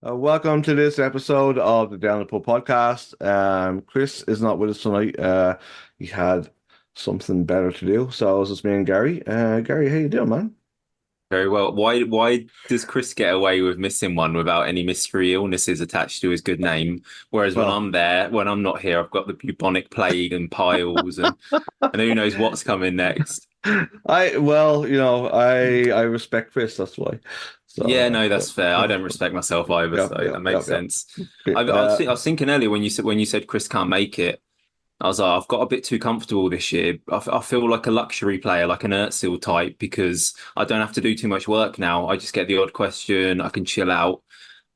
Welcome to this episode of the Down the Pub podcast. Chris is not with us tonight. He had something better to do, so it's just me and Gary. Gary, how you doing, man? Very well. Why does Chris get away with missing one without any mystery illnesses attached to his good name? Whereas when Well, I'm there, when I'm not here, I've got the bubonic plague and piles and who knows what's coming next. I respect Chris. That's why. Yeah, So, no, that's fair. I don't respect myself either, yeah, so yeah, that yeah, makes yeah. sense. Okay, I was thinking earlier when you said Chris can't make it, I was like, I've got a bit too comfortable this year. I feel like a luxury player, like an Ertzil type, because I don't have to do too much work now. I just get the odd question, I can chill out,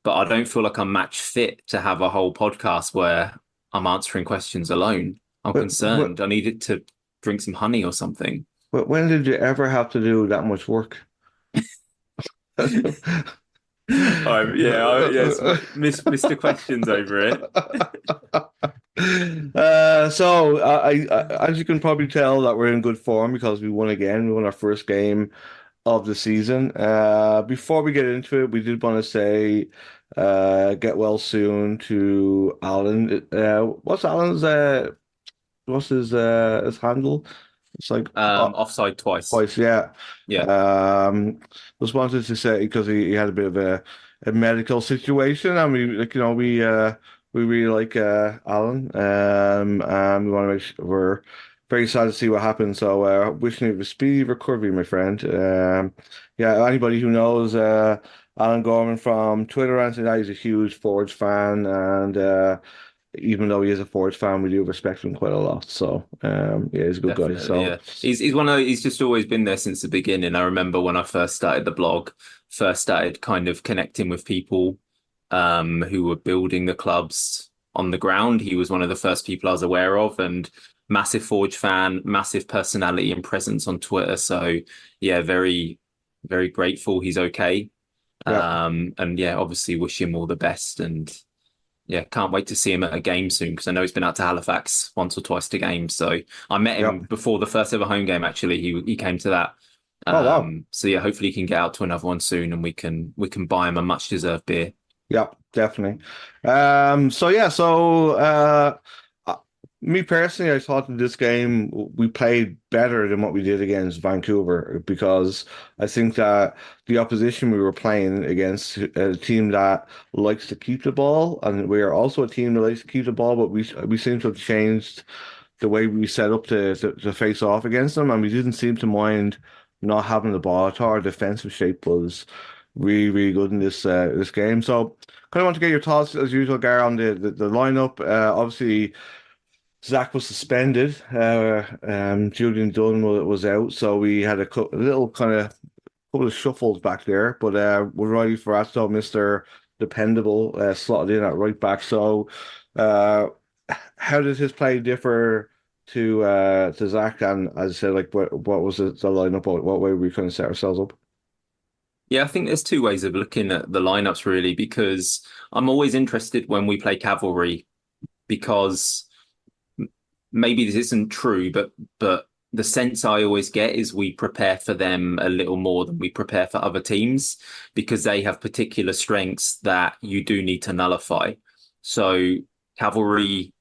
but I don't feel like I'm match fit to have a whole podcast where I'm answering questions alone. I'm but, but, concerned. I needed to drink some honey or something. but when did you ever have to do that much work? Yes, Mr. Questions over it. As you can probably tell, that we're in good form because we won again. We won our first game of the season. Before we get into it, we did want to say, get well soon to Alan. What's his handle? It's like Offside twice. twice, yeah. Yeah, Just wanted to say because he had a bit of a medical situation, and we really like Alan. And we want to make sure we're very sad to see what happened. So wishing you a speedy recovery, my friend. Yeah, anybody who knows Alan Gorman from Twitter and that, he's a huge Forge fan, and even though he is a Forge fan, we do respect him quite a lot. So yeah, he's a good guy. definitely. So. Yeah, he's just always been there since the beginning. I remember when I first started the blog, first started kind of connecting with people who were building the clubs on the ground. He was one of the first people I was aware of, and massive Forge fan, massive personality and presence on Twitter. So yeah, very, very grateful he's okay. Yeah. And yeah, obviously wish him all the best. And yeah, can't wait to see him at a game soon because I know he's been out to Halifax once or twice to games. So I met him Yep. before the first ever home game. Actually, he came to that. Oh wow. So yeah, hopefully he can get out to another one soon, and we can buy him a much deserved beer. Yep, definitely. So me personally, I thought in this game we played better than what we did against Vancouver because I think that the opposition we were playing against a team that likes to keep the ball, and we are also a team that likes to keep the ball, but we seem to have changed the way we set up to face off against them, and we didn't seem to mind not having the ball at all. Our defensive shape was really, really good in this game. So, kind of want to get your thoughts as usual, Gar, on the lineup. Obviously, Zach was suspended. Julian Dunn was out, so we had a little kind of couple of shuffles back there. But with Riley Ferrazzo, Mr. Dependable, slotted in at right back. So, uh, how did his play differ to Zach? And as I said, like what was the lineup? What way we kind of set ourselves up? Yeah, I think there's two ways of looking at the lineups really, because I'm always interested when we play Cavalry because maybe this isn't true, but the sense I always get is we prepare for them a little more than we prepare for other teams because they have particular strengths that you do need to nullify. So Cavalry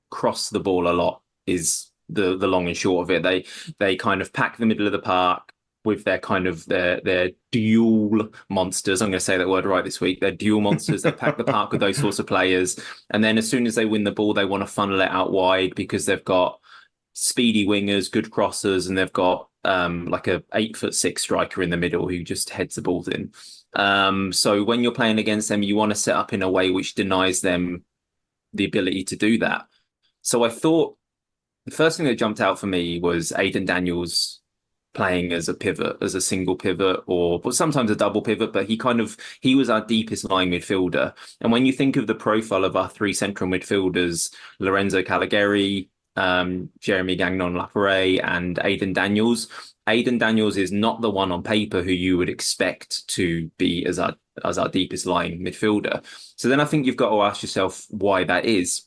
cross the ball a lot is the long and short of it. They kind of pack the middle of the park with their kind of their dual monsters. I'm going to say that word right this week. They're dual monsters that pack the park with those sorts of players. And then as soon as they win the ball, they want to funnel it out wide because they've got speedy wingers, good crossers, and they've got like a 8'6" striker in the middle who just heads the balls in. So when you're playing against them, you want to set up in a way which denies them the ability to do that. So I thought the first thing that jumped out for me was Aidan Daniels playing as a pivot, as a single pivot, or but sometimes a double pivot. But he was our deepest lying midfielder. And when you think of the profile of our three central midfielders, Lorenzo Caligari, Jeremy Gagnon-Laparé, and Aidan Daniels is not the one on paper who you would expect to be as our deepest lying midfielder. So then I think you've got to ask yourself why that is.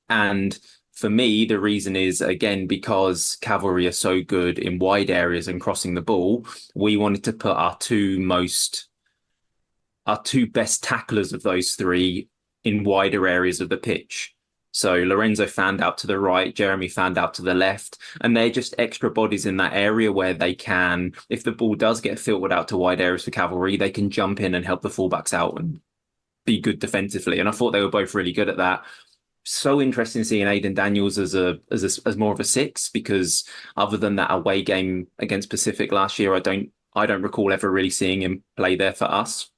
And for me, the reason is again because Cavalry are so good in wide areas and crossing the ball. We wanted to put our two most our two best tacklers of those three in wider areas of the pitch. So Lorenzo fanned out to the right, Jeremy fanned out to the left, and they're just extra bodies in that area where they can, if the ball does get filtered out to wide areas for Cavalry, they can jump in and help the fullbacks out and be good defensively. And I thought they were both really good at that. So interesting seeing Aidan Daniels as more of a six, because other than that away game against Pacific last year, I don't recall ever really seeing him play there for us.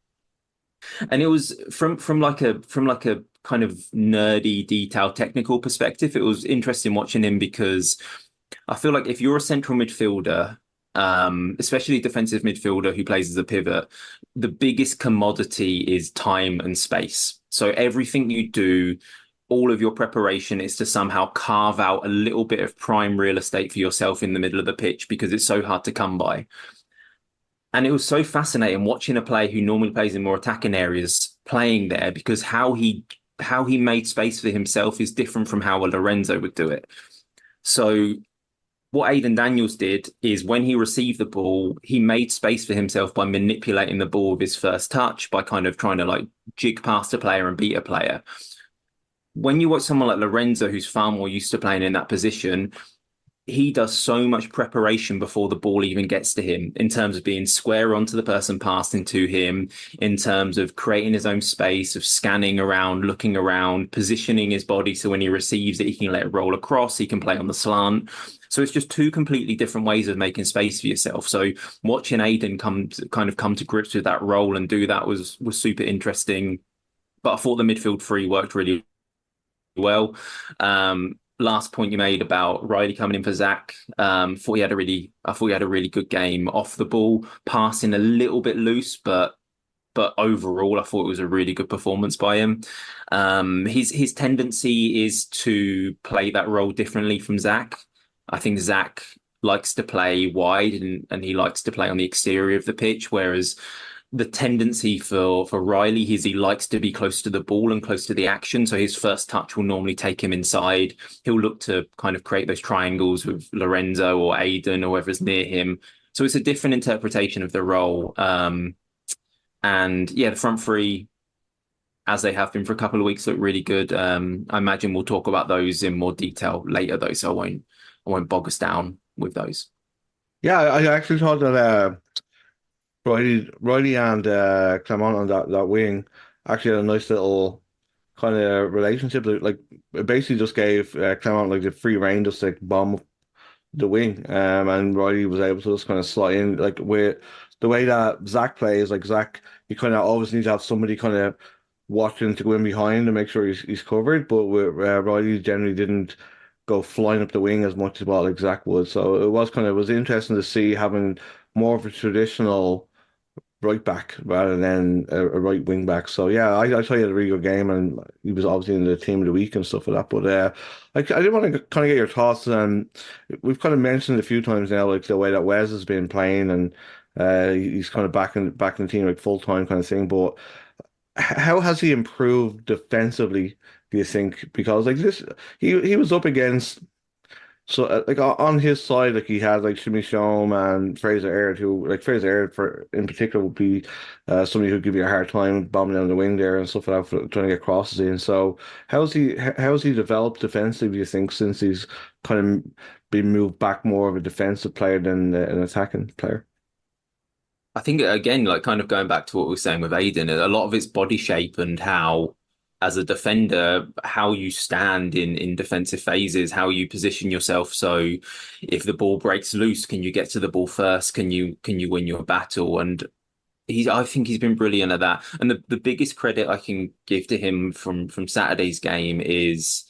And it was from like a kind of nerdy, detailed, technical perspective. It was interesting watching him because I feel like if you're a central midfielder, especially a defensive midfielder who plays as a pivot, the biggest commodity is time and space. So everything you do, all of your preparation is to somehow carve out a little bit of prime real estate for yourself in the middle of the pitch because it's so hard to come by. And it was so fascinating watching a player who normally plays in more attacking areas playing there because how he made space for himself is different from how a Lorenzo would do it. So what Aidan Daniels did is when he received the ball, he made space for himself by manipulating the ball with his first touch, by kind of trying to like jig past a player and beat a player. When you watch someone like Lorenzo, who's far more used to playing in that position, he does so much preparation before the ball even gets to him in terms of being square onto the person passing to him, in terms of creating his own space, of scanning around, looking around, positioning his body so when he receives it, he can let it roll across, he can play on the slant. So it's just two completely different ways of making space for yourself. So watching Aidan come to grips with that role and do that was super interesting. But I thought the midfield three worked really well. Last point you made about Riley coming in for Zach, I thought he had a really good game off the ball, passing a little bit loose, but overall, I thought it was a really good performance by him. His tendency is to play that role differently from Zach. I think Zach likes to play wide and he likes to play on the exterior of the pitch, whereas the tendency for Riley is he likes to be close to the ball and close to the action. So his first touch will normally take him inside. He'll look to kind of create those triangles with Lorenzo or Aidan or whoever's near him. So it's a different interpretation of the role. And yeah, the front three, as they have been for a couple of weeks, look really good. I imagine we'll talk about those in more detail later, though, so I won't bog us down with those. Yeah, I actually thought that Riley and Clement on that wing actually had a nice little kind of relationship. Like it basically just gave Clement like the free rein just to like bomb up the wing, and Riley was able to just kind of slot in like with the way that Zach plays. Like Zach, you kind of always need to have somebody kind of watching to go in behind and make sure he's covered. But with Riley generally didn't go flying up the wing as much as what like Zach would. So it was interesting to see having more of a traditional right back rather than a right wing back. So yeah, I thought he had a really good game, and he was obviously in the team of the week and stuff like that. But I did want to kind of get your thoughts. We've kind of mentioned a few times now, like the way that Wes has been playing, and he's kind of back in the team like full time kind of thing. But how has he improved defensively? Do you think? Because like this, he was up against. So, like on his side, like he had like Shimmy Shom and Fraser Aird, who like Fraser Aird for in particular would be somebody who'd give you a hard time bombing down the wing there and stuff like that for trying to get crosses in. So, how's he developed defensively? Do you think since he's kind of been moved back more of a defensive player than an attacking player? I think again, like kind of going back to what we were saying with Aiden, a lot of it's body shape and how, as a defender, how you stand in defensive phases, how you position yourself. So, if the ball breaks loose, can you get to the ball first? Can you win your battle? And I think he's been brilliant at that. And the biggest credit I can give to him from Saturday's game is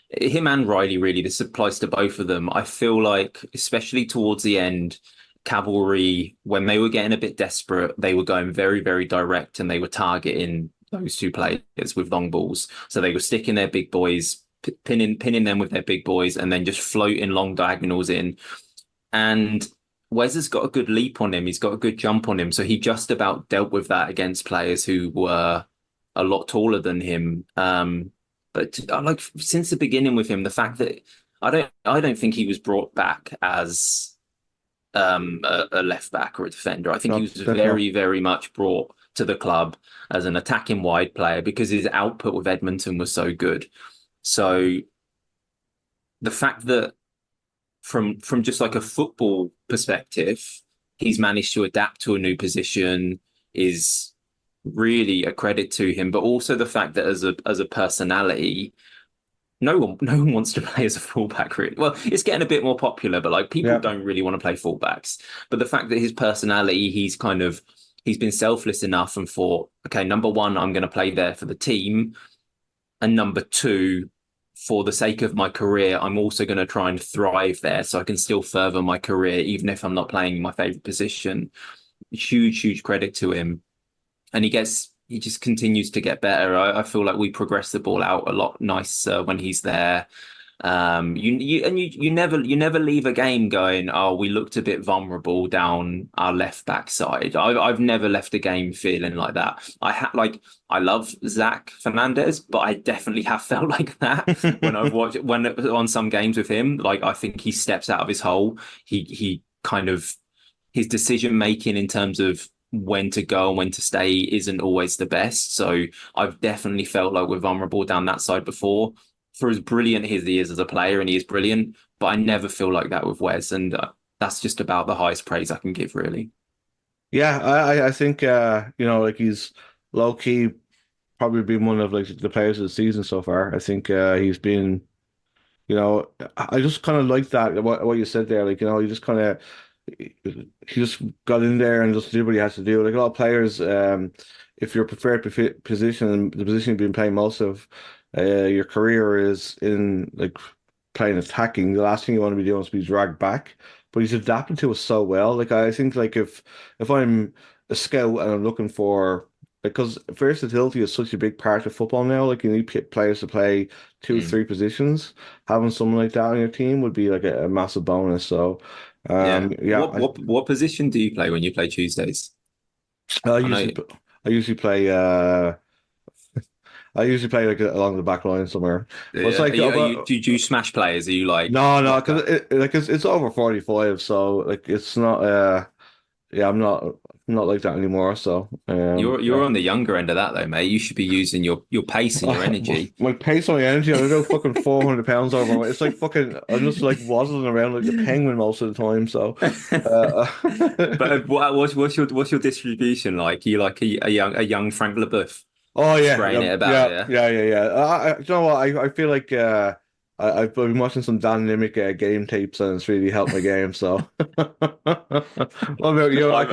him and Riley, really. This applies to both of them. I feel like, especially towards the end, Cavalry, when they were getting a bit desperate, they were going very, very direct and they were targeting those two players with long balls. So they were sticking their big boys, pinning them with their big boys, and then just floating long diagonals in. And Wes has got a good leap on him. He's got a good jump on him. So he just about dealt with that against players who were a lot taller than him. But like since the beginning with him, the fact that I don't think he was brought back as a left back or a defender. I think he No, was definitely not. very, very much brought to the club as an attacking wide player because his output with Edmonton was so good. So the fact that from just like a football perspective, he's managed to adapt to a new position is really a credit to him. But also the fact that as a personality, no one wants to play as a fullback really. Well, it's getting a bit more popular, but like people Yeah. don't really want to play fullbacks. But the fact that his personality, he's been selfless enough and thought, okay, number one, I'm going to play there for the team, and number two, for the sake of my career, I'm also going to try and thrive there so I can still further my career, even if I'm not playing my favorite position. Huge, huge credit to him. And he just continues to get better. I feel like we progress the ball out a lot nicer when he's there. You never leave a game going, oh, we looked a bit vulnerable down our left back side. I've never left a game feeling like that. I love Zach Fernandez, but I definitely have felt like that when I've watched when on some games with him. Like I think he steps out of his hole. He kind of his decision making in terms of when to go and when to stay isn't always the best. So I've definitely felt like we're vulnerable down that side before. For as brilliant as he is as a player, and he is brilliant, but I never feel like that with Wes, and that's just about the highest praise I can give, really. Yeah, I think like he's low key probably been one of like the players of the season so far. I think he's been, I just kind of like that what you said there. Like, he just kind of he just got in there and just did what he has to do. Like a lot of players, if your preferred position, the position you've been playing most of your career is in like playing attacking, the last thing you want to be doing is be dragged back. But he's adapted to it so well. Like I think like if I'm a scout and I'm looking for because versatility is such a big part of football now. Like you need players to play two, Mm. three positions. Having someone like that on your team would be like a massive bonus. So, Yeah. yeah, What position do you play when you play Tuesdays? I I know. usually I usually play I usually play like along the back line somewhere. But it's Yeah. like Do you smash players? Are you like no, because locker? it's over 45, so like it's not yeah, I'm not like that anymore. So You're yeah. on the younger end of that though, mate. You should be using your pace and your energy. My pace, my energy, I do fucking 400 pounds over. It's like fucking, I'm just like waddling around like a penguin most of the time. So, uh, But what's your distribution like? You like a young Frank LeBeouf oh spraying it about, yeah? yeah. You know what? I feel like I've been watching some dynamic game tapes and it's really helped my game. So, what about you? I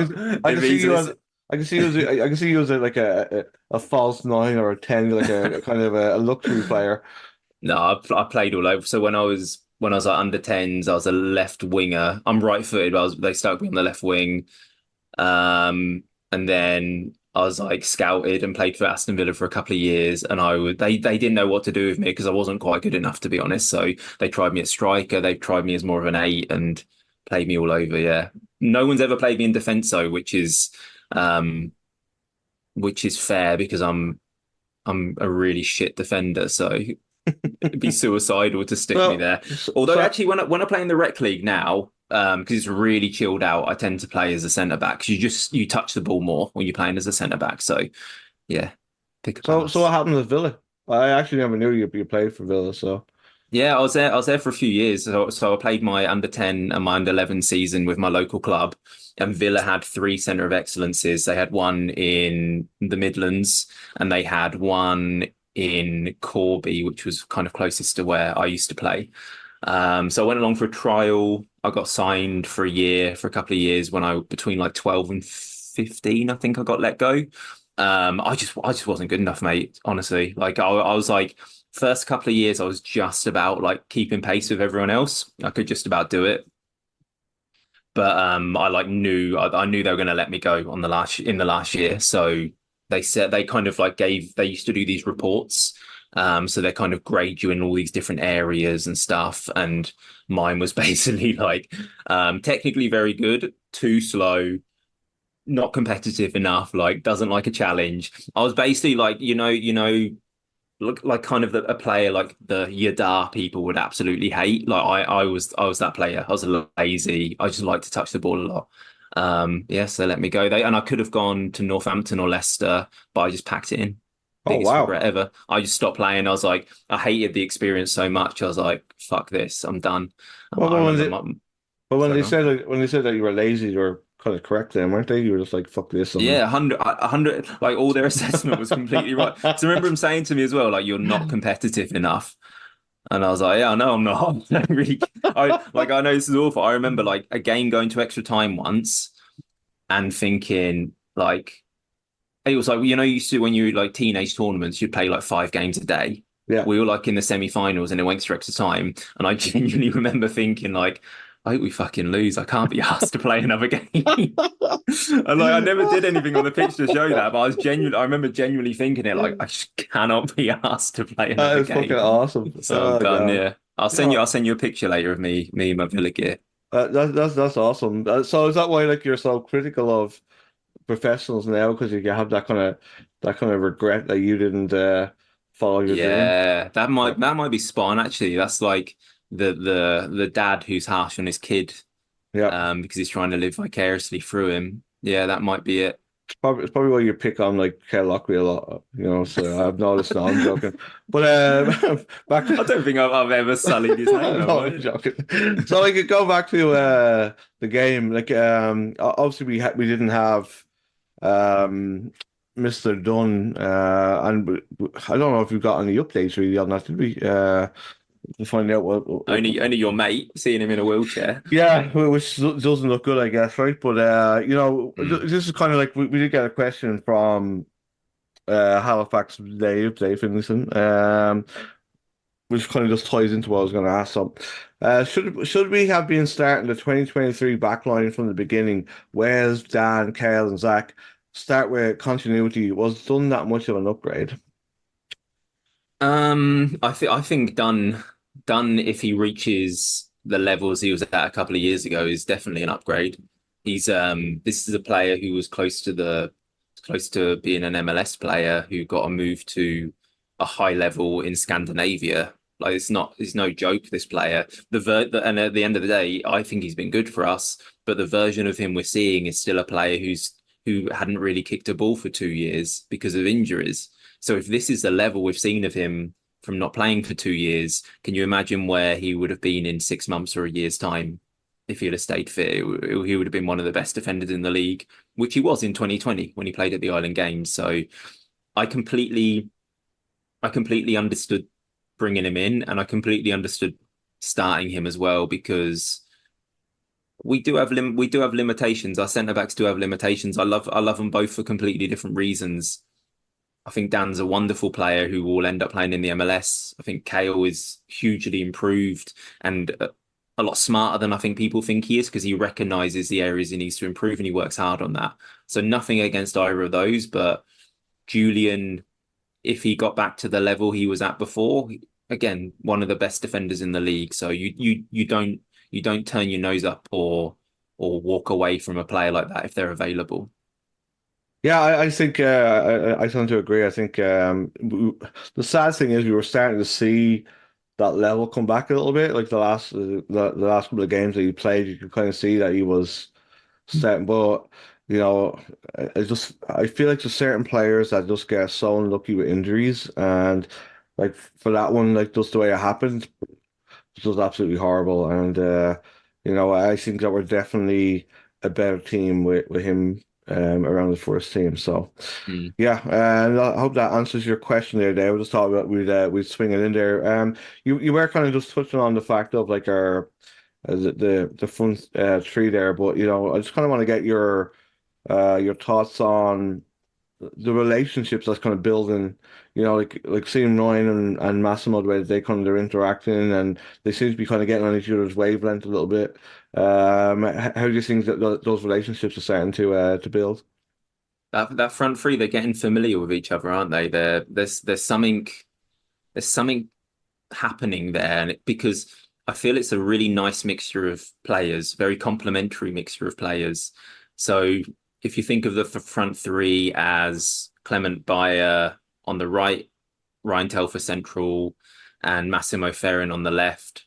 It can see means you this. as I can see you as like a false nine or a 10, like a kind of a luxury player. No, I played all over. So when I was like under 10s, I was a left winger. I'm right footed, but they stuck me on the left wing. And then I was like scouted and played for Aston Villa for a couple of years. And they didn't know what to do with me because I wasn't quite good enough, to be honest. So they tried me at striker. They tried me as more of an eight and played me all over. Yeah. No one's ever played me in defence though, um, which is fair because I'm a really shit defender. So it'd be suicidal to stick me So, there. so, Although so actually, when I play in the rec league now, because it's really chilled out, I tend to play as a centre back because you touch the ball more when you're playing as a centre back. So yeah, pick a so what pass. happened with Villa? I actually never knew you played for Villa. So. Yeah, I was there for a few years. So I played my under 10 and my under 11 season with my local club. And Villa had three centre of excellences. They had one in the Midlands and they had one in Corby, which was kind of closest to where I used to play. So I went along for a trial. I got signed for a year, for a couple of years when between like 12 and 15, I think I got let go. I just wasn't good enough, mate. Honestly, like I was like, first couple of years, I was just about like keeping pace with everyone else. I could just about do it, but I knew they were going to let me go in the last year. So they said they kind of like they used to do these reports. So they kind of grade you in all these different areas and stuff. And mine was basically like technically very good, too slow, not competitive enough, like doesn't like a challenge. I was basically like, look like kind of a player like the Yadar people would absolutely hate. Like I was that player. I was lazy. I just like to touch the ball a lot. Yeah, so let me go. And I could have gone to Northampton or Leicester, but I just packed it in. Oh Biggest wow. regret ever. I just stopped playing. I was like, I hated the experience so much. I was like, fuck this, I'm done. Well, I well, remember my when sorry, they go on. said when they said that you were lazy, you were kind of correct then, weren't they? You were just like, fuck this. Yeah, 100, 100, like all their assessment was completely right. So I remember them saying to me as well, like, you're not competitive enough. And I was like, yeah, I know I'm not. I don't really, I know this is awful. I remember like a game going to extra time once and thinking like, it was like, you know, you used to when you like teenage tournaments, you'd play like 5 games a day. Yeah. We were like in the semi-finals and it went to extra time. And I genuinely remember thinking like, I hope we fucking lose. I can't be asked to play another game. And like I never did anything on the pitch to show that, but I remember genuinely thinking it like I just cannot be asked to play That another is fucking game. awesome. So I'm Oh done, God. yeah. Yeah, I'll send you a picture later of me and my Villa gear. that's awesome. So is that why like you're so critical of professionals now because you have that kind of regret that you didn't follow your dream? Yeah, Yeah. that might be spot on actually. That's like the dad who's harsh on his kid Yeah. because he's trying to live vicariously through him. Yeah, that might be it. It's probably why you pick on like Kel Lockery a lot, you know. So I've noticed. No, I'm joking. But back I to don't think I've ever sullied his name, have no, I'm I? joking. So I could go back to the game. Like obviously we didn't have Mr. Dunn and I don't know if we've got any updates really on that. Did we to find out Only your mate seeing him in a wheelchair. yeah, which doesn't look good, I guess, right? But you know, Mm. this is kind of like we did get a question from Halifax Dave Finlayson, which kind of just ties into what I was going to ask. So, should we have been starting the 2023 backline from the beginning? Wes, Dan, Kale, and Zach start with continuity. Was done that much of an upgrade? I think Dunn if he reaches the levels he was at a couple of years ago is definitely an upgrade. He's this is a player who was close to being an MLS player who got a move to a high level in Scandinavia. Like it's no joke, this player. And at the end of the day, I think he's been good for us, but the version of him we're seeing is still a player who hadn't really kicked a ball for 2 years because of injuries. So if this is the level we've seen of him from not playing for 2 years, can you imagine where he would have been in 6 months or a year's time if he'd have stayed fit? He would have been one of the best defenders in the league, which he was in 2020 when he played at the Island Games. So I completely, I completely understood bringing him in, and I completely understood starting him as well because we do have limitations. Our centre backs do have limitations. I love them both for completely different reasons. I think Dan's a wonderful player who will end up playing in the MLS. I think Kale is hugely improved and a lot smarter than I think people think he is because he recognizes the areas he needs to improve and he works hard on that. So nothing against either of those, but Julian, if he got back to the level he was at before, again, one of the best defenders in the league. So you don't turn your nose up or walk away from a player like that if they're available. Yeah, I think I tend to agree. I think the sad thing is we were starting to see that level come back a little bit. Like the last couple of games that he played, you could kind of see that he was starting. But you know, I feel like there's certain players that just get so unlucky with injuries, and like for that one, like just the way it happened, it was absolutely horrible. And you know, I think that we're definitely a better team with him around the first team. So. Mm. Yeah, and I hope that answers your question there, Dave. I just thought that we'd swing it in there. You were kind of just touching on the fact of like our the front three there, but you know, I just kind of want to get your thoughts on the relationships that's kind of building. You know, like seeing Ryan and Massimo the way that they kind of they're interacting, and they seem to be kind of getting on each other's wavelength a little bit. How do you think that those relationships are starting to build? That front three, they're getting familiar with each other, aren't they? There's something happening there, and because I feel it's a really nice mixture of players, very complementary mixture of players. So if you think of the front three as Clement Bayer on the right, Ryan Telfer central, and Massimo Ferrin on the left.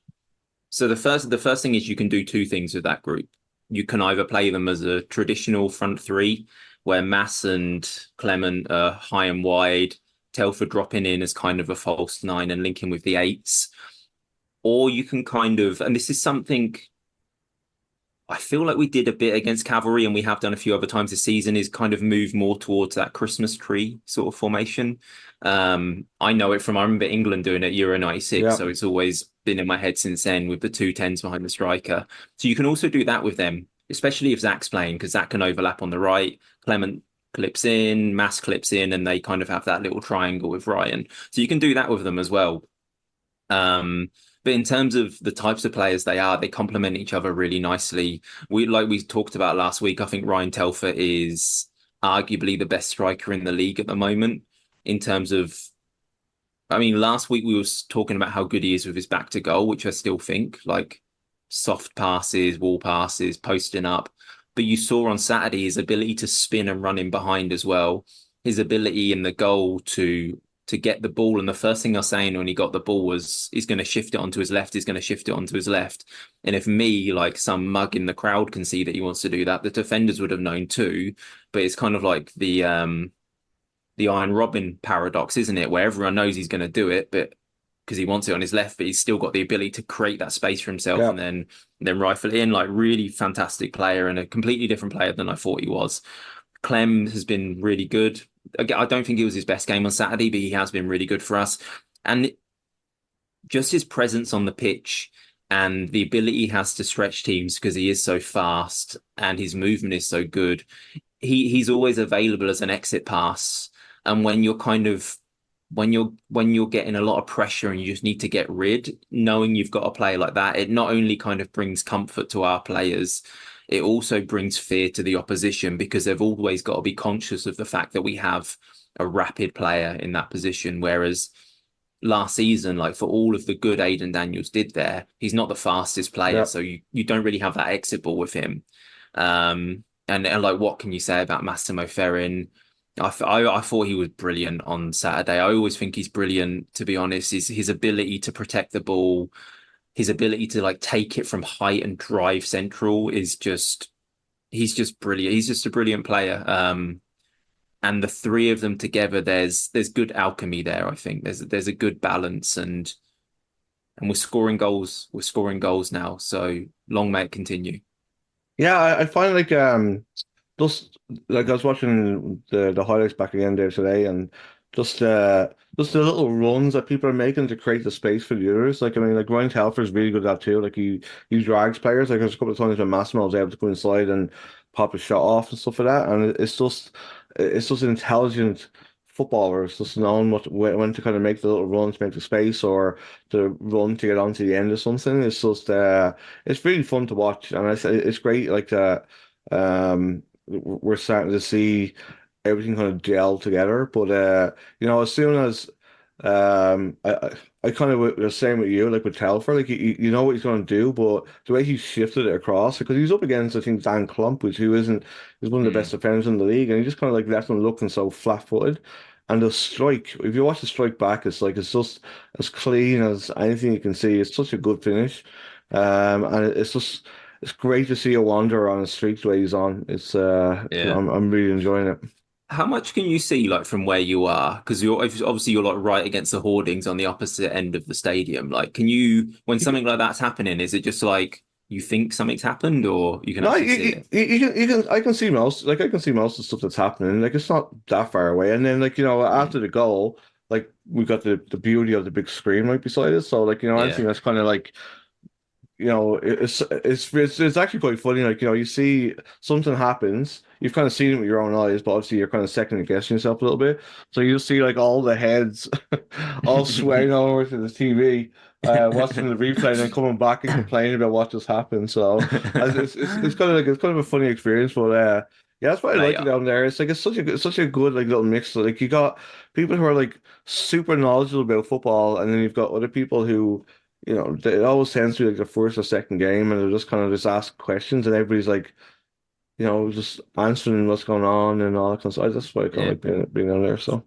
So the first thing is you can do two things with that group. you can either play them as a traditional front three, where Mass and Clement are high and wide, Telford dropping in as kind of a false nine and linking with the eights, or you can kind of, and this is something I feel like we did a bit against Cavalry, and we have done a few other times this season, is kind of move more towards that Christmas tree sort of formation. I know it from, I remember England doing it Euro 96, Yeah, so it's always been in my head since then with the two tens behind the striker. So you can also do that with them, especially if Zach's playing, because Zach can overlap on the right. Clement clips in, Mass clips in, and they kind of have that little triangle with Ryan. So you can do that with them as well. But in terms of the types of players they are, they complement each other really nicely. We talked about last week, I think Ryan Telfer is arguably the best striker in the league at the moment in terms of, I mean, last week we was talking about how good he is with his back to goal, which I still think, like soft passes, wall passes, posting up. But you saw on Saturday his ability to spin and run in behind as well. His ability in the goal to get the ball. And the first thing I was saying when he got the ball was he's going to shift it onto his left. He's going to shift it onto his left. And if me, like some mug in the crowd, can see that he wants to do that, the defenders would have known too. But it's kind of like the Iron Robin paradox, isn't it? Where everyone knows he's going to do it, but because he wants it on his left, but he's still got the ability to create that space for himself yeah. and then rifle it in. Like really fantastic player and a completely different player than I thought he was. Clem has been really good. Again, I don't think it was his best game on Saturday, but he has been really good for us. And just his presence on the pitch and the ability he has to stretch teams because he is so fast and his movement is so good. He's always available as an exit pass. And when you're kind of when you're getting a lot of pressure and you just need to get rid, knowing you've got a player like that, it not only kind of brings comfort to our players, it also brings fear to the opposition because they've always got to be conscious of the fact that we have a rapid player in that position. Whereas last season, like for all of the good Aidan Daniels did there, he's not the fastest player. Yeah. So you don't really have that exit ball with him. And like, what can you say about Massimo Ferrin? I thought he was brilliant on Saturday. I always think he's brilliant, to be honest. His ability to protect the ball, his ability to like take it from height and drive central is just he's just brilliant. He's just a brilliant player. And the three of them together, there's good alchemy there. I think there's a good balance, and we're scoring goals. We're scoring goals now. So long may it continue. Yeah, I find like just like I was watching the highlights back again there today, and just the little runs that people are making to create the space for the others. Like I mean, like Ryan Telfer's really good at that too. Like he drags players. Like there's a couple of times when Massimo was able to go inside and pop a shot off and stuff like that. And it's just intelligent footballers just knowing when to kind of make the little runs, make the space, or to run to get onto the end of something. It's just it's really fun to watch, and it's great like that. We're starting to see everything kind of gel together. But as soon as I kind of was saying with you, like with Telfer, like you know what he's going to do, but the way he shifted it across, because he's up against I think Dan Klump, which who isn't is one of the best Mm, defenders in the league, and he just kind of like left him looking so flat-footed. And the strike, if you watch the strike back, it's like it's just as clean as anything you can see. It's such a good finish, and it's just it's great to see a wanderer on a streak the way he's on. It's yeah. I'm really enjoying it. How much can you see like from where you are? Because you're obviously you're like right against the hoardings on the opposite end of the stadium. Like, can you when something like that's happening, is it just like you think something's happened, or you can No, actually see it? you can I can see most I can see most of the stuff that's happening. Like it's not that far away. And then like Mm, after the goal, like we got the beauty of the big screen right beside us. So like anything yeah, that's kind of like it's actually quite funny. Like you see something happens, you've kind of seen it with your own eyes, but obviously you're kind of second guessing yourself a little bit. So you see like all the heads all swaying over to the TV, watching the replay and then coming back and complaining about what just happened. So it's kind of like it's kind of a funny experience, but yeah, that's why I mate. like it down there. It's like it's such a good like little mix. Like you got people who are like super knowledgeable about football, and then you've got other people who it always tends to be like the first or second game, and they're just kind of just ask questions, and everybody's like, just answering what's going on and all that kind of stuff. That's why I kind of Yeah. like being down there. So.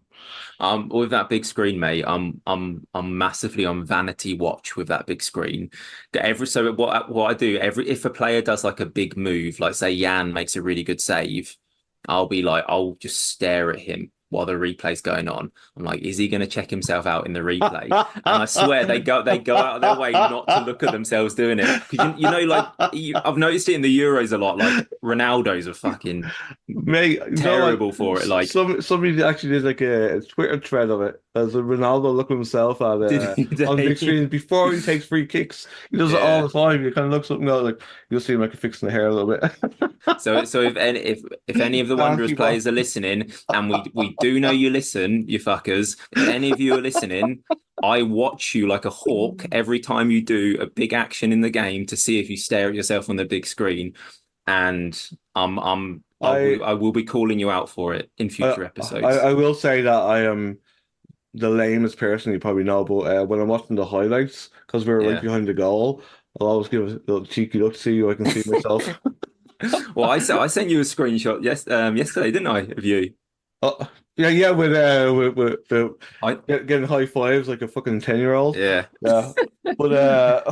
With that big screen, mate, I'm massively on vanity watch with that big screen. So what I do every if a player does like a big move, like say Yann makes a really good save, I'll just stare at him while the replay's going on. I'm like, is he going to check himself out in the replay? And I swear they go out of their way not to look at themselves doing it because I've noticed it in the Euros a lot. Like Ronaldo's a fucking Mate, you know what? terrible for it. Like, Somebody actually did like a Twitter thread of it as a Ronaldo looking himself at did on big he? screen before he takes free kicks. He does it all Yeah. the time. You kind of look something out like you'll see him like fixing the hair a little bit. So if any of the Wanderers Donkey ball. players are listening, and we do know you listen, you fuckers. If any of you are listening, I watch you like a hawk every time you do a big action in the game to see if you stare at yourself on the big screen, and I I will be calling you out for it in future episodes. I will say that I am the lamest person you probably know, but when I'm watching the highlights, because we're right Yeah. behind the goal, I'll always give a little cheeky look to see who I can see myself. Well, I sent you a screenshot yesterday, didn't I, of you? Oh, yeah, yeah, with the I getting high fives like a fucking 10-year-old. Yeah. Yeah, but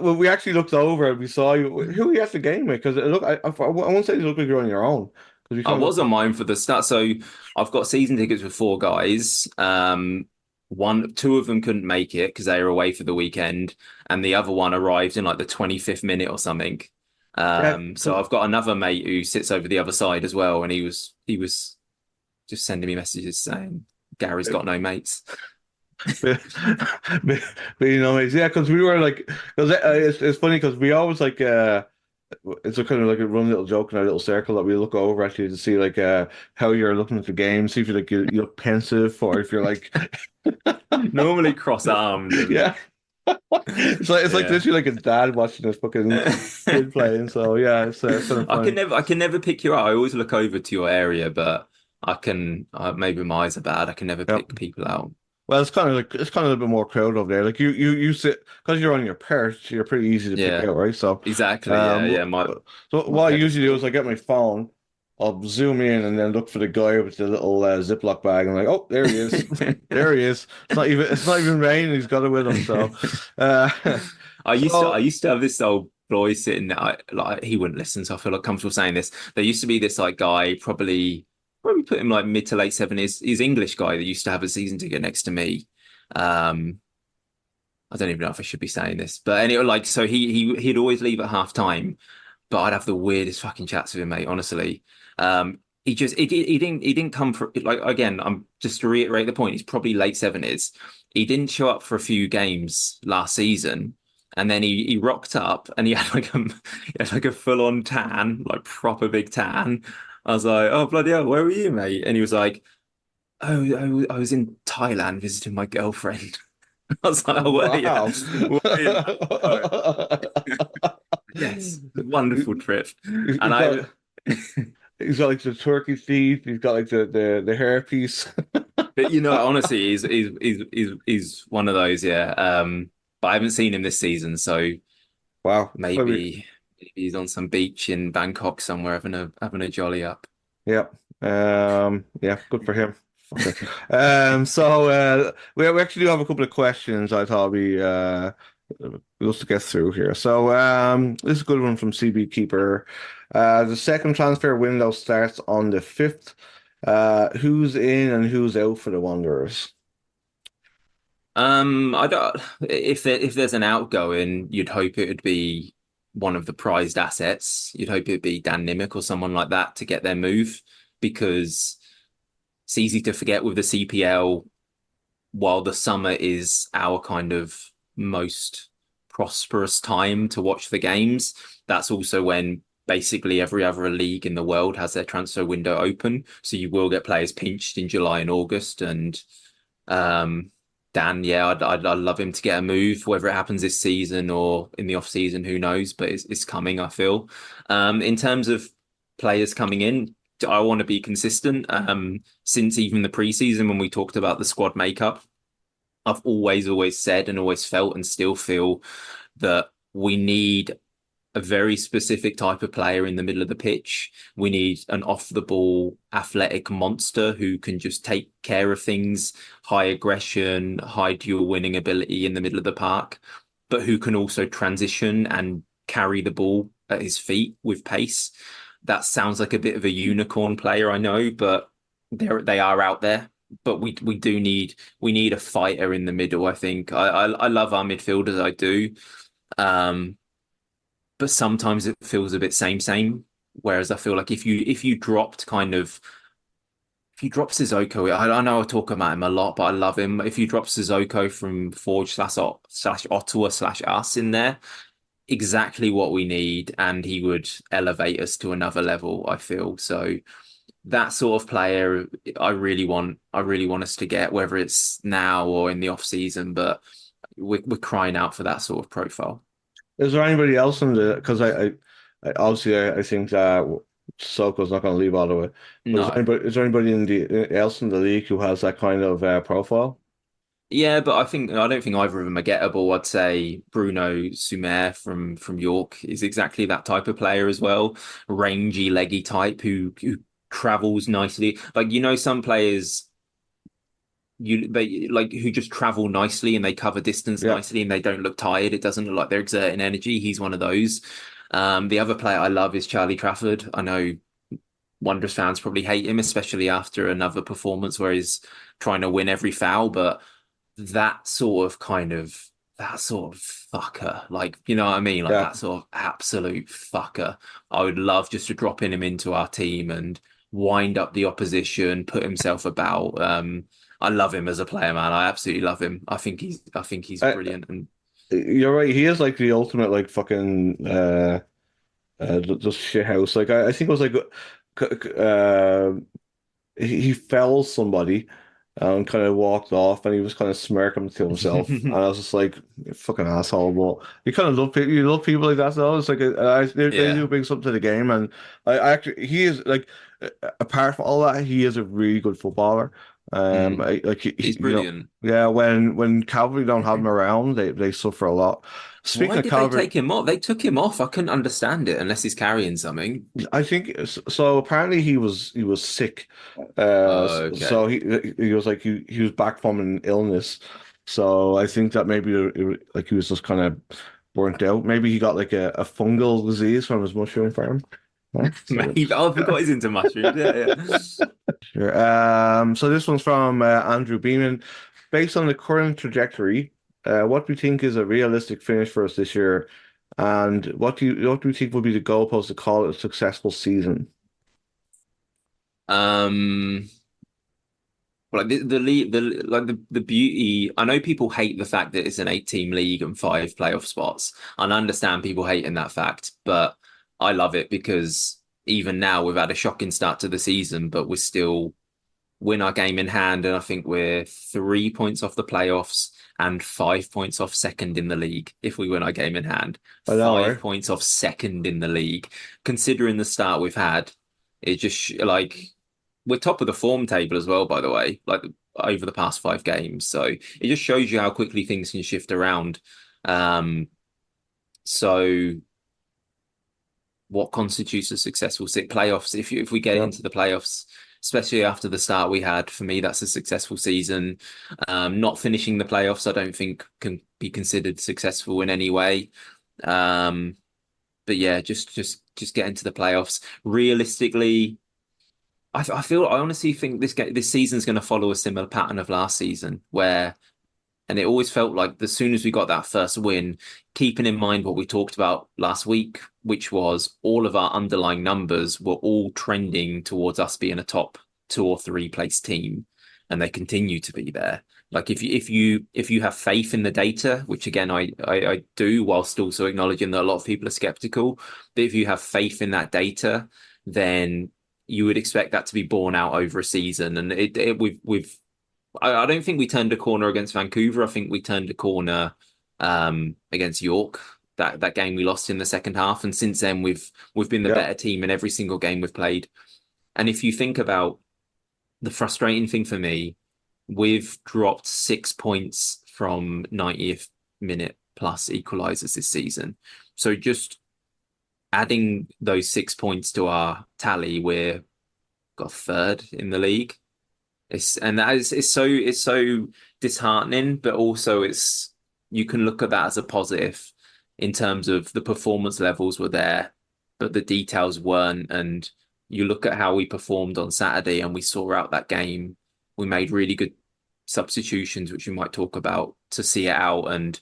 well, we actually looked over and we saw you. Who were you at the game with? Because I won't say you look like you're on your own because you I kind of was on look. mine for the start. So I've got season tickets with four guys. Two of them couldn't make it because they were away for the weekend, and the other one arrived in like the 25th minute or something. Yeah, So I've got another mate who sits over the other side as well, and he was just sending me messages saying Gary's got no mates. but, but, but you know, yeah, because we were like, because it's funny because we always like it's a kind of like a run little joke in our little circle that we look over at you to see like how you're looking at the game, see if you're like you look pensive or if you're like Normally cross armed and yeah. It's like yeah. literally like a dad watching his fucking kid playing. So yeah, it's kind of funny. I can never pick you out. I always look over to your area, but maybe my eyes are bad. I can never Yep. pick people out. Well, it's kind of a little bit more crowd over there. Like you sit because you're on your perch, you're pretty easy to pick Yeah, out, right? So, exactly. Yeah, um, yeah. so My what I head is usually do is I get my phone, I'll zoom in and then look for the guy with the little Ziploc bag, and I'm like, oh, there he is, there he is. It's not even raining. He's got it with him. So, uh, I so used to have this old boy sitting there. Like he wouldn't listen, so I feel like comfortable saying this. There used to be this like guy, probably put him like mid to late seventies. He's English guy that used to have a season ticket next to me. Um, I don't even know if I should be saying this, but anyway, like so he'd always leave at half time, but I'd have the weirdest fucking chats with him, mate. Honestly, he didn't come for like again. I'm just to reiterate the point. He's probably late seventies. He didn't show up for a few games last season, and then he rocked up and he had like a full on tan, like proper big tan. I was like, oh bloody hell, where were you, mate? And he was like, oh, I was in Thailand visiting my girlfriend. I was like, oh, wow. were you? Oh, yes, wonderful trip. And He's I, got he's got like the turkey teeth. He's got like the hairpiece. but honestly, he's one of those, yeah. But I haven't seen him this season, so Wow. maybe he's on some beach in Bangkok somewhere having a jolly up. Yeah. Yeah, good for him. Okay. So we actually do have a couple of questions I thought we'll just get through here. So this is a good one from CB Keeper. The second transfer window starts on the 5th. Who's in and who's out for the Wanderers? I don't. If there's an outgoing, you'd hope it would be one of the prized assets. You'd hope it'd be Dan Nimick or someone like that to get their move because it's easy to forget with the CPL. While the summer is our kind of most prosperous time to watch the games, that's also when basically every other league in the world has their transfer window open. So you will get players pinched in July and August. And Dan, yeah, I'd love him to get a move, whether it happens this season or in the off season, who knows? But it's coming, I feel. In terms of players coming in, I want to be consistent. Since even the preseason when we talked about the squad makeup, I've always said and always felt and still feel that we need a very specific type of player in the middle of the pitch. We need an off the ball athletic monster who can just take care of things, high aggression, high dual winning ability in the middle of the park, but who can also transition and carry the ball at his feet with pace. That sounds like a bit of a unicorn player, I know, but they are out there. But we do need we need a fighter in the middle, I think. I love our midfielders, I do. Um, but sometimes it feels a bit same. Whereas I feel like if you dropped kind of if you drop Sissoko, I know I talk about him a lot, but I love him. If you drop Sissoko from Forge slash Ottawa slash us in there, exactly what we need, and he would elevate us to another level, I feel. So that sort of player I really want us to get, whether it's now or in the off season, but we're crying out for that sort of profile. Is there anybody else in the? Because I obviously I think that Soko's not going to leave Ottawa, but No. is there anybody in the else in the league who has that kind of profile? Yeah, but I don't think either of them are gettable. I'd say Bruno Sumer from York is exactly that type of player as well. Rangy, leggy type who travels nicely. Like some players they like who just travel nicely and they cover distance Yeah, nicely and they don't look tired. It doesn't look like they're exerting energy. He's one of those. The other player I love is Charlie Trafford. I know Wanderers fans probably hate him, especially after another performance where he's trying to win every foul, but that sort of fucker, like you know what I mean, like yeah. that sort of absolute fucker. I would love just to drop him into our team and wind up the opposition, put himself about. I love him as a player, man. I absolutely love him. I think he's I, brilliant. And you're right. He is like the ultimate like fucking just shit house. Like I think it was like he fell somebody and kind of walked off and he was kind of smirking to himself and I was just like you fucking asshole, but you kind of love people, you love people like that though. It's like they do yeah, bring something to the game, and I actually he is like apart from all that he is a really good footballer. mm, Like he's you know, brilliant. yeah, when Cavalry don't have him around they suffer a lot. Speaking Why of did they Cavalry, take him off? They took him off. I couldn't understand it unless he's carrying something. I think so. Apparently, he was sick. Okay. So he was like he was back from an illness. So I think that maybe like he was just kind of burnt out. Maybe he got like a fungal disease from his mushroom farm. Huh? So, Maybe. Oh, I forgot he's into mushrooms. Yeah, yeah. sure. So this one's from Andrew Beeman. Based on the current trajectory, what do you think is a realistic finish for us this year? And what do you think would be the goalpost to call it a successful season? Um, like the beauty. I know people hate the fact that it's an 8 team league and 5 playoff spots. And I understand people hating that fact, but I love it because even now we've had a shocking start to the season, but we're still win our game in hand, and I think we're 3 points off the playoffs and 5 points off second in the league if we win our game in hand. I know, Five right? points off second in the league. Considering the start we've had, it just like we're top of the form table as well, by the way, like over the past 5 games. So it just shows you how quickly things can shift around. Um, so what constitutes a successful playoffs? If we get Yeah. into the playoffs, especially after the start we had, for me that's a successful season. Not finishing the playoffs, I don't think can be considered successful in any way. Um, but yeah, just get into the playoffs. Realistically, I honestly think this season's going to follow a similar pattern of last season, where and it always felt like as soon as we got that first win, keeping in mind what we talked about last week, which was all of our underlying numbers were all trending towards us being a top 2 or 3 place team, and they continue to be there. Like if you have faith in the data, which again I do, whilst also acknowledging that a lot of people are skeptical, but if you have faith in that data, then you would expect that to be borne out over a season. And we've I don't think we turned a corner against Vancouver. I think we turned a corner against York. That game we lost in the second half, and since then we've been the Yeah. better team in every single game we've played. And if you think about the frustrating thing for me, we've dropped 6 points from 90th minute plus equalizers this season. So just adding those 6 points to our tally, we're got third in the league. That is it's so disheartening, but also it's you can look at that as a positive in terms of the performance levels were there, but the details weren't. And you look at how we performed on Saturday, and we saw out that game. We made really good substitutions, which we might talk about to see it out, and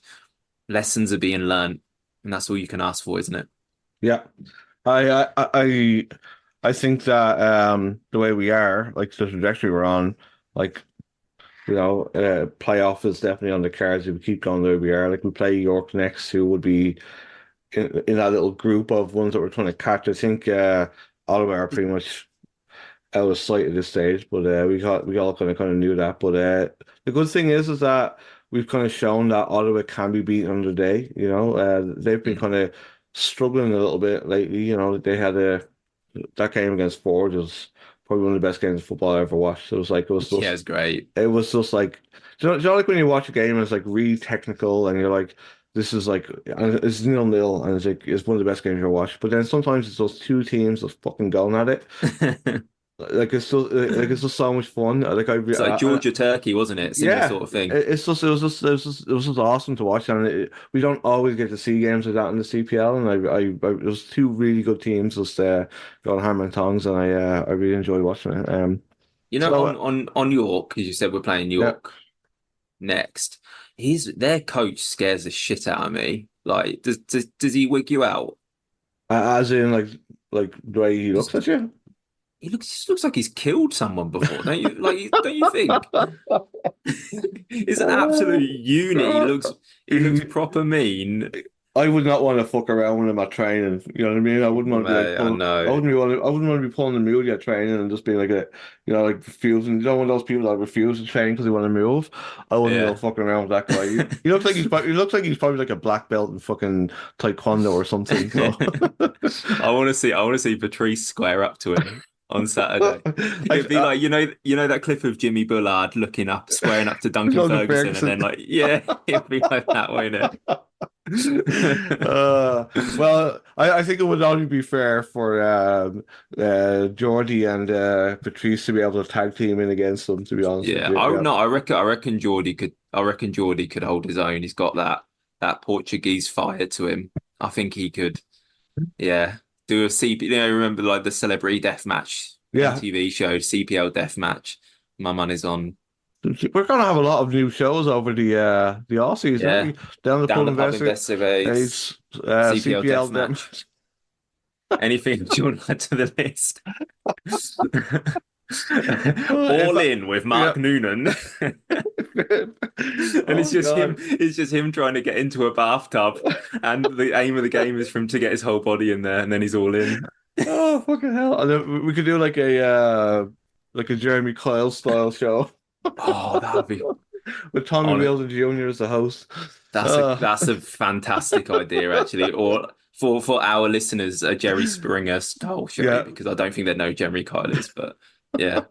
lessons are being learned, and that's all you can ask for, isn't it? Yeah. I think that the way we are, like the trajectory we're on, like playoff is definitely on the cards if we keep going the way we are. Like we play York next, who would be in that little group of ones that we're trying to catch. I think Ottawa are pretty much out of sight at this stage, but we all kind of knew that. But the good thing is that we've kind of shown that Ottawa can be beaten on the day. They've been Mm. kind of struggling a little bit lately. They had that game against Ford was probably one of the best games of football I ever watched. Yeah, it's great. It was just like, like when you watch a game and it's like really technical and you're like, this is like, and it's 0-0 and it's like, it's one of the best games you ever watched. But then sometimes it's those two teams just fucking going at it. It's just so much fun. It's like Georgia Turkey, wasn't it? Similar Yeah, sort of thing. it's just it was just awesome to watch, and we don't always get to see games like that in the CPL. And it was two really good teams just going hammer and tongs, and I really enjoyed watching it. You know, So on York, as you said, we're playing yeah, York next. He's their coach scares the shit out of me. Like, does he wig you out? as in like the way he looks Just at you. just looks like he's killed someone before, don't you? Like, don't you think? He's an absolute unit. He looks proper mean. I would not want to fuck around with him at training. You know what I mean? I wouldn't want to be like Mate, I know. I wouldn't want to be pulling the mood at training and just being like like refusing. You know, one of those people that refuse to train because they want to move. I wouldn't go Yeah. fucking around with that guy. He looks like he's probably like a black belt in fucking taekwondo or something. So I want to see Patrice square up to him on Saturday. I, It'd be like, that clip of Jimmy Bullard looking up, squaring up to Duncan Logan Ferguson, and Ferguson. then like, yeah, it'd be like that, wouldn't it? I think it would only be fair for Geordie and Patrice to be able to tag team in against them, to be honest with Yeah, you. Yeah. I reckon Geordie could hold his own. He's got that Portuguese fire to him. I think he could, yeah, do a CP. Remember like the Celebrity Death Match Yeah. MTV show, CPL Death Match. My money's on, We're gonna have a lot of new shows over the Aussies, aren't yeah, we? Down the Down pub the Pub investigate Investigates, CPL CPL Death them. Match. Anything do you want to add to the list? If All I, in with yeah. Mark Noonan. And it's Oh just him. God. It's just him trying to get into a bathtub, and the aim of the game is for him to get his whole body in there, and then he's all in. Oh fucking hell. And then we could do like a Jeremy Kyle style show Oh, that'd be with Tommy on it. Wheeldon Jr. as the host. That's a fantastic idea, actually. Or for our listeners, a Jerry Springer style show, Yeah. because I don't think they know Jeremy Kyle is, but yeah.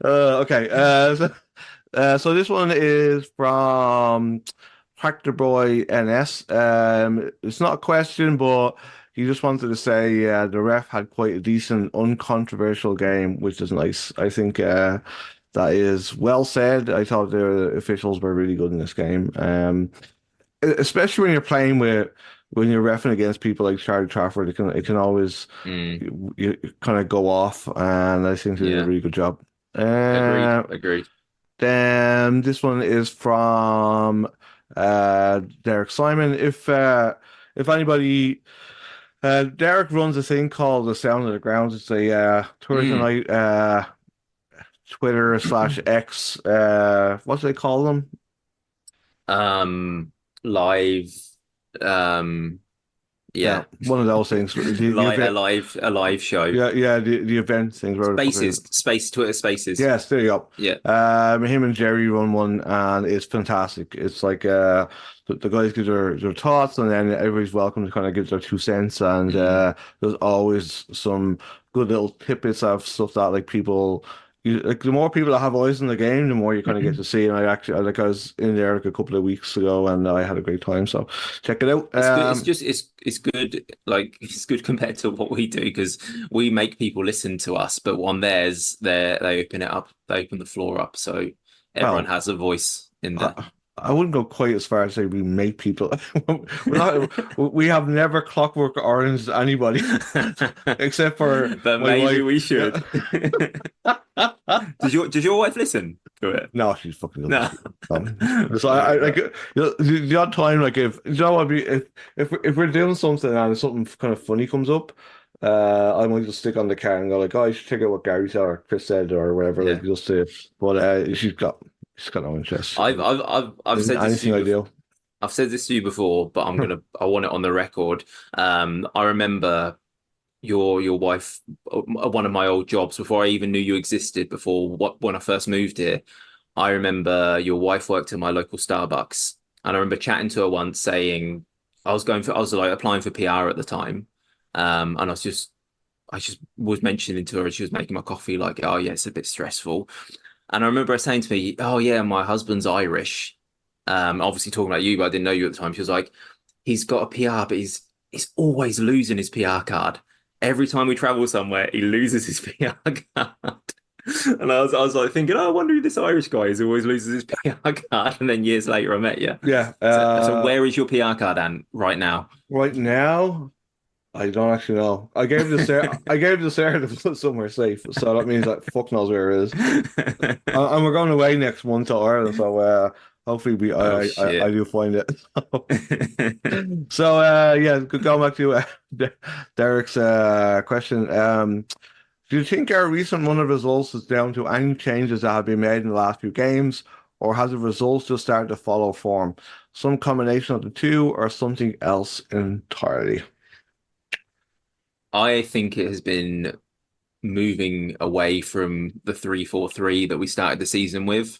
Okay. So this one is from Tractor Boy NS. It's not a question, but he just wanted to say the ref had quite a decent, uncontroversial game, which is nice. I think that is well said. I thought the officials were really good in this game. Especially when you're playing when you're reffing against people like Charlie Trafford, it can always Mm, you kind of go off, and I think they did a yeah. really good job. Agreed. Uh, Agreed. then this one is from Derek Simon. If anybody, Derek runs a thing called the Sound of the Ground. It's a Thursday Mm. night Twitter slash X. What do they call them? Um, live. Um, Yeah, yeah. one of those things. The Like event. a live show. Yeah, yeah, the event things. Whatever the fuck it is. Twitter Spaces. Yes, there you go. Yeah. Him and Jerry run one, and it's fantastic. It's like the guys give their thoughts, and then everybody's welcome to kind of give their 2 cents. And Mm. there's always some good little tidbits of stuff that like people like the more people that have eyes in the game, the more you kind of get to see. And I was in there like a couple of weeks ago, and I had a great time. So check it out. It's good. It's good. Like it's good compared to what we do because we make people listen to us, but on theirs, they open it up. They open the floor up, so everyone Well, has a voice in there. I wouldn't go quite as far as say we make people. We have never clockwork orange anybody except for But my maybe wife. we Yeah. should. Does your wife listen to it? No, she's fucking No. doesn't. So I like the odd time, like if you know what, if we're doing something and something kind of funny comes up, I might just stick on the car and go like, oh, you should check out what Gary said or Chris said or whatever, like Yeah. just to. But she's got no interest I've in said this to anything you I before. do. I've said this to you before, but I want it on the record. I remember your wife, one of my old jobs before I even knew you existed, before when I first moved here. I remember your wife worked at my local Starbucks, and I remember chatting to her once saying I was like applying for PR at the time, and I just was mentioning to her as she was making my coffee, like, oh yeah, it's a bit stressful. And I remember her saying to me, oh yeah, my husband's Irish. Obviously talking about you, but I didn't know you at the time. She was like, he's got a PR, but he's always losing his PR card. Every time we travel somewhere, he loses his PR card. And I was like thinking, oh, I wonder who this Irish guy is who always loses his PR card. And then years later, I met you. Yeah. So where is your PR card, Anne, right now? Right now, I don't actually know. I gave it to Sarah. I gave it to Sarah to put somewhere safe, so that means that fuck knows where it is. And we're going away next month to Ireland, so hopefully Oh I shit. do find it. So yeah, going back to Derek's question. Do you think our recent run of results is down to any changes that have been made in the last few games, or has the results just started to follow form? Some combination of the two, or something else entirely? I think it has been moving away from the 3-4-3 that we started the season with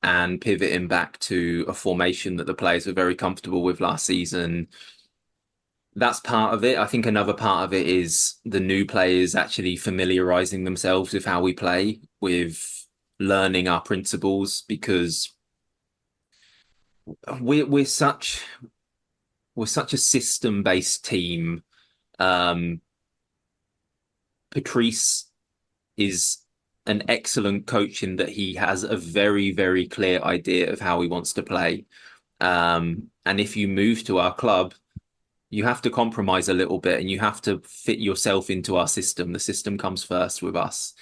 and pivoting back to a formation that the players were very comfortable with last season. That's part of it. I think another part of it is the new players actually familiarizing themselves with how we play, with learning our principles, because we're we're such we're such a system-based team. Um, Patrice is an excellent coach in that he has a very, very clear idea of how he wants to play. And if you move to our club, you have to compromise a little bit and you have to fit yourself into our system. The system comes first with us.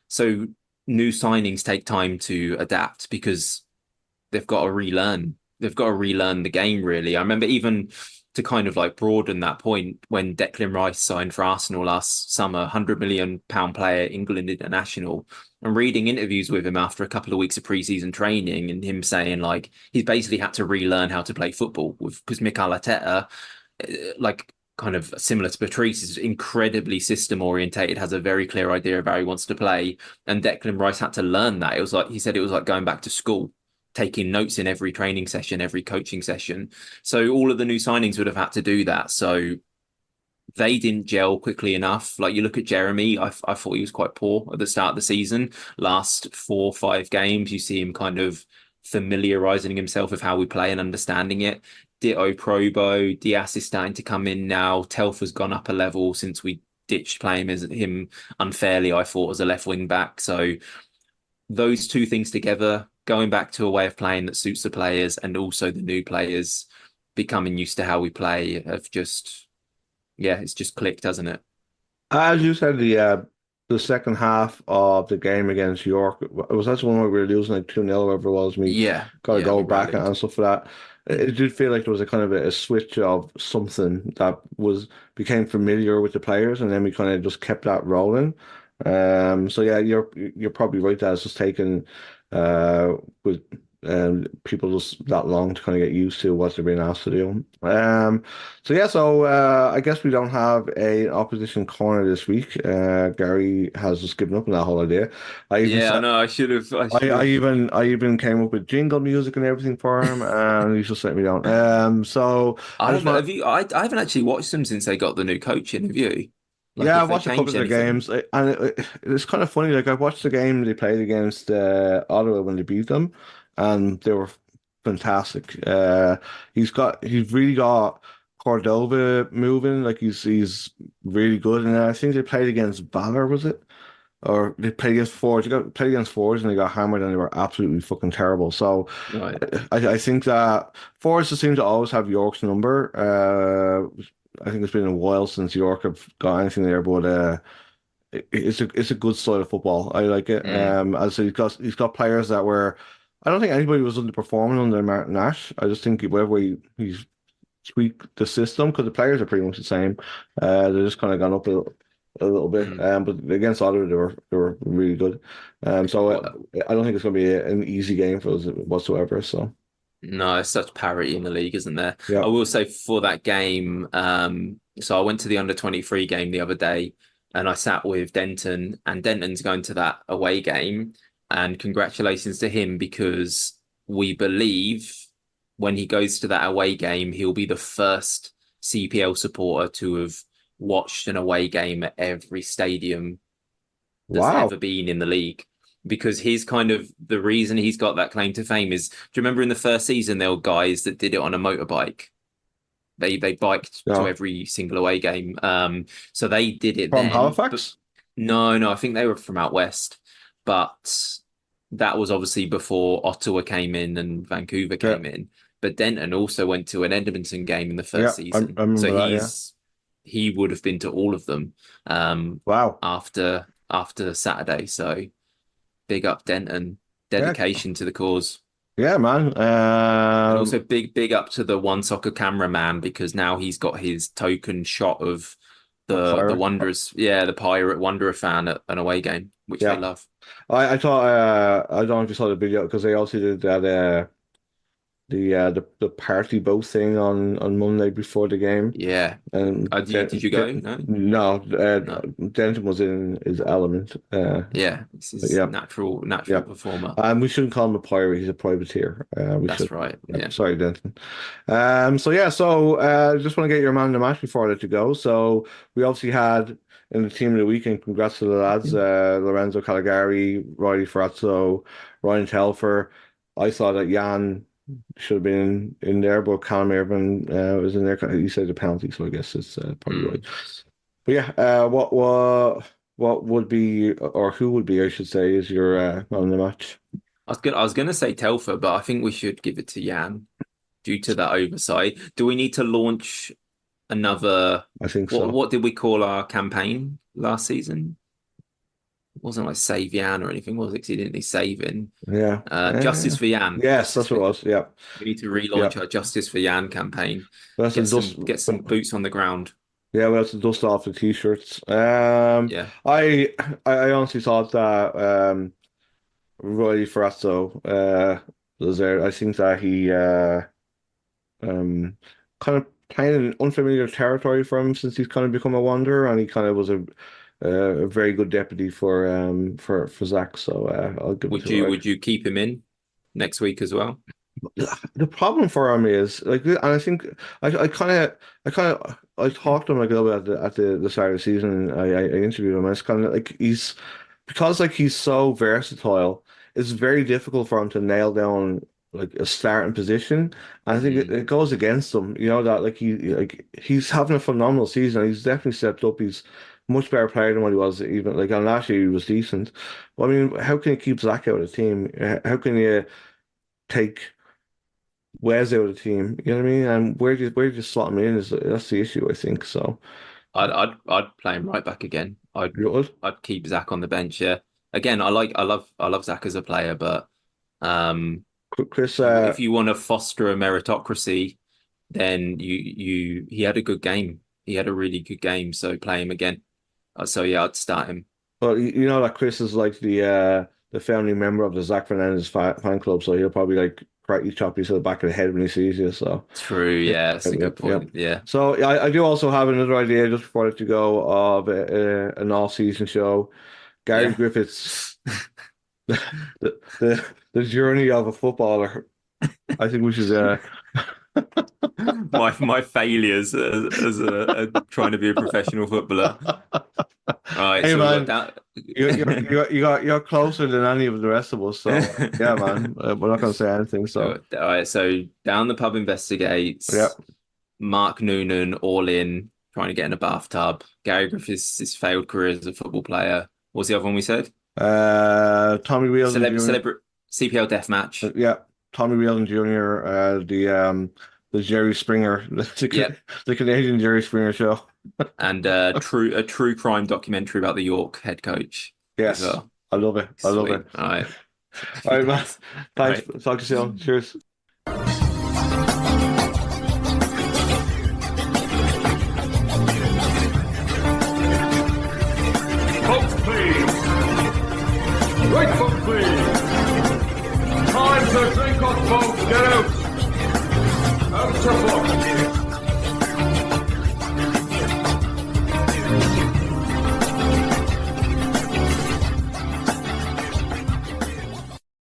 So new signings take time to adapt because they've got to relearn. They've got to relearn the game, really. I remember even to kind of like broaden that point when Declan Rice signed for Arsenal last summer, £100 million player, England international, and reading interviews with him after a couple of weeks of preseason training and him saying like he's basically had to relearn how to play football with because Mikel Arteta, like kind of similar to Patrice, is incredibly system orientated, has a very clear idea of how he wants to play. And Declan Rice had to learn that. It was like he said it was like going back to school, taking notes in every training session, every coaching session. So all of the new signings would have had to do that. So they didn't gel quickly enough. Like you look at Jeremy, I thought he was quite poor at the start of the season. Last 4 or 5 games, you see him kind of familiarizing himself with how we play and understanding it. Ditto Probo, Diaz is starting to come in now. Telfer's gone up a level since we ditched playing as him unfairly, I thought, as a left wing back. So those two things together, going back to a way of playing that suits the players and also the new players becoming used to how we play, have just, yeah, it's just clicked, hasn't it? As you said, the second half of the game against York, it was that's one where we were losing like 2-0, whatever it was. We Yeah, got to yeah, go we back rallied. and stuff for that. It did feel like there was a kind of a switch of something that was became familiar with the players, and then we kind of just kept that rolling. So yeah, you're probably right that it's just taken with people just that long to kind of get used to what they're being asked to do. So yeah, so I guess we don't have a opposition corner this week. Gary has just given up on that whole idea. I even Yeah, I said know. I should have. I should have. I even came up with jingle music and everything for him, and he's just let me down. So I I just have. want Have you? I haven't actually watched them since they got the new coach in. Have you? Like Yeah, I if they watched a couple of changed their anything. games, and it's kind of funny. Like I watched the game they played against Ottawa when they beat them, and they were fantastic. He's really got Cordova moving. Like he's really good. And I think they played against Valor, was it? Or they played against Forge. They got played against Forge and they got hammered and they were absolutely fucking terrible. So Right. I think that Forge just seem to always have York's number. I think it's been a while since York have got anything there, but it's a good style of football. I like it. Mm. As I said, he's got players that were. I don't think anybody was underperforming under Martin Nash. I just think whatever he's tweaked the system because the players are pretty much the same. They just kind of gone up a little bit. Mm. But against Ottawa, they were really good. So Well, I don't think it's going to be an easy game for us whatsoever. So no, it's such parity in the league, isn't there? yeah, I will say for that game, so I went to the under 23 game the other day and I sat with Denton, and Denton's going to that away game. And congratulations to him because we believe when he goes to that away game, he'll be the first CPL supporter to have watched an away game at every stadium that's wow, ever been in the league. Because he's kind of the reason he's got that claim to fame is, do you remember in the first season there were guys that did it on a motorbike? They biked to yeah, every single away game. So they did it from then, but Halifax, no, I think they were from out west. But that was obviously before Ottawa came in and Vancouver yeah, came in. But Denton also went to an Edmonton game in the yeah, first I season. So remember that. Yeah, he would have been to all of them wow, after Saturday. So big up Denton, yeah, dedication to the cause. yeah, man. And also big up to the One Soccer cameraman because now he's got his token shot of A the pirate. Wanderers, yeah, the Pirate Wanderer fan at an away game, which they Yeah, love. I thought I don't know if you saw the video because they also did that the party boat thing on Monday before the game. Yeah. And Did you go? No, No, no. Denton was in his element. Yeah, this But is yeah, natural yeah. performer. We shouldn't call him a pirate. He's a privateer. We should. That's right. Yeah, Yeah. sorry, Denton. So yeah, just want to get your man in the match before I let you go. So we obviously had in the team of the weekend. Congrats to the lads, Lorenzo Caligari, Riley Ferrazzo, Ryan Telfer. I saw that Yann should have been in there, but Callum Irvin was in there. He said the penalty, so I guess it's probably right. Mm. But yeah, what would be or who would be, I should say, is your man of the match? I was gonna say Telfer, but I think we should give it to Jan due to that oversight. Do we need to launch another? I think What so. what did we call our campaign last season? It wasn't like Save Yan or anything, was it? 'Cause he didn't need saving. Yeah. Justice for Yan. Yes, Justice that's what for. it was. Yeah. We need to Yeah. relaunch our Justice for Yan campaign. That's a dust. Get some boots on the ground. Yeah, well, that's a dust off the t-shirts. Yeah. I honestly thought that Roy Ferrazzo was there. I think that he kind of playing in unfamiliar territory for him since he's kind of become a wanderer, and he kind of was a very good deputy for Zach. So I'll give it Would to you Roy. would you keep him in next week as well? The problem for him is like, and I think I talked to him like a little bit at the start of the season. And I interviewed him. And it's kind of like because like he's so versatile. It's very difficult for him to nail down like a starting position. And I think it, Mm. it goes against him. You know that he's having a phenomenal season. He's definitely stepped up. He's much better player than what he was even like. And last year he was decent. But I mean, how can you keep Zach out of the team? How can you take Wes out of the team? You know what I mean? And where do you slot him in is that's the issue, I think. So I'd play him right back again. you would? I'd keep Zach on the bench. Yeah. Again, I love Zach as a player, but um, Chris, if you want to foster a meritocracy, then he had a good game. He had a really good game, so play him again. So yeah, I'd start him. well, you know that Chris is like the founding member of the Zach Fernandez fan club, so he'll probably like karate chop you to the back of the head when he sees you. So True, yeah, yeah, that's a yeah, good yeah. point. Yeah. So yeah, I do also have another idea just before I let you go of an all-season show. Gary Yeah. Griffiths, the journey of a footballer. I think we should. my failures as a trying to be a professional footballer. All right, Hey so we got man, that. you're closer than any of the rest of us. So yeah, man, we're not gonna say anything. So All right, so down the pub yeah, investigates. Mark Noonan all in, trying to get in a bathtub. Gary Griffiths' his failed career as a football player. What's the other one we said? Tommy Wheeldon Jr. CPL deathmatch. Yeah, Tommy Wheeldon Jr. The Jerry Springer, Yep. the Canadian Jerry Springer show. And a true crime documentary about the York head coach as Yes, well. I love it. I love Sweet. it. All right. All Happy right, man. days. All Thanks. right. Talk to you soon. Cheers.